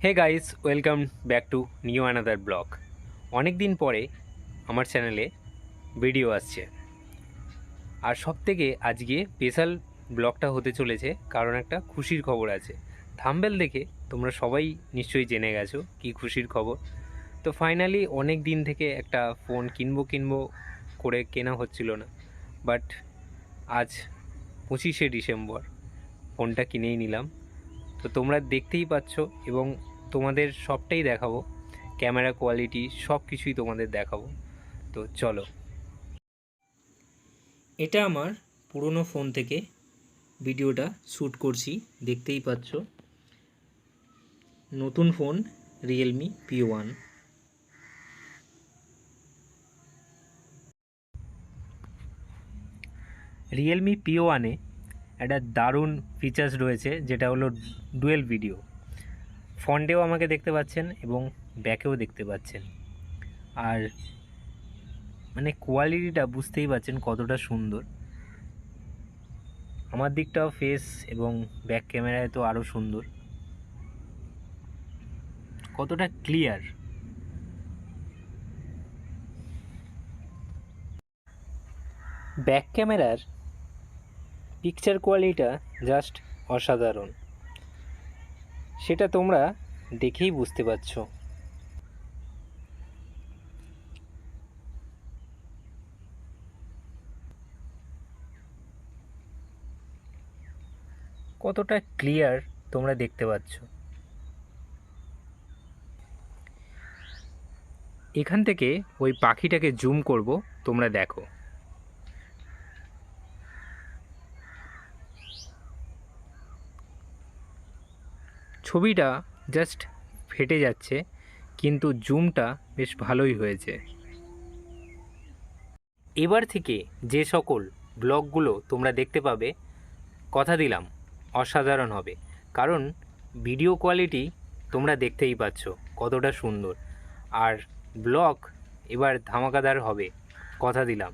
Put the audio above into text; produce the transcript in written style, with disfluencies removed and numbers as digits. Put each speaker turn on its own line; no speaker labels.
Hey guys, welcome back to new another blog. অনেক দিন পরে আমার চ্যানেলে ভিডিও আসছে, আর সবথেকে আজকে স্পেশাল ব্লগটা হতে চলেছে কারণ একটা খুশির খবর আছে। থাম্বনেল দেখে তোমরা সবাই নিশ্চয়ই জেনে গেছো কি খুশির খবর। তো ফাইনালি অনেক দিন থেকে একটা ফোন কিনবো করে কেনা হচ্ছিল না, বাট আজ 25শে ডিসেম্বর ফোনটা কিনেই নিলাম। তো তোমরা দেখতেই পাচ্ছ এবং তোমাদের সবটাই দেখাবো, ক্যামেরা কোয়ালিটি সব কিছুই তোমাদের দেখাবো। তো চলো, এটা আমার পুরনো ফোন থেকে ভিডিওটা শ্যুট করছি, দেখতেই পাচ্ছ। নতুন ফোন রিয়েলমি P1। রিয়েলমি P1-এ একটা দারুণ ফিচার্স রয়েছে, যেটা হলো ডুয়েল ভিডিও। ফ্রন্টেও আমাকে দেখতে পাচ্ছেন এবং ব্যাকেও দেখতে পাচ্ছেন, আর মানে কোয়ালিটিটা বুঝতেই পারছেন কতটা সুন্দর। আমার দিকটাও ফেস এবং ব্যাক ক্যামেরায় তো আরও সুন্দর, কতটা ক্লিয়ার। ব্যাক ক্যামেরার পিকচার কোয়ালিটিটা জাস্ট অসাধারণ, সেটা তোমরা দেখেই বুঝতে পারছো। কতটা ক্লিয়ার তোমরা দেখতে পাচ্ছ। এখান থেকে ওই পাখিটাকে জুম করব, তোমরা দেখো। ছবিটা জাস্ট ফেটে যাচ্ছে, কিন্তু জুমটা বেশ ভালোই হয়েছে। এবার থেকে যে সকল ব্লগগুলো তোমরা দেখতে পাবে, কথা দিলাম অসাধারণ হবে, কারণ ভিডিও কোয়ালিটি তোমরা দেখতেই পাচ্ছ কতটা সুন্দর। আর ব্লগ এবার ধামাকাদার হবে, কথা দিলাম।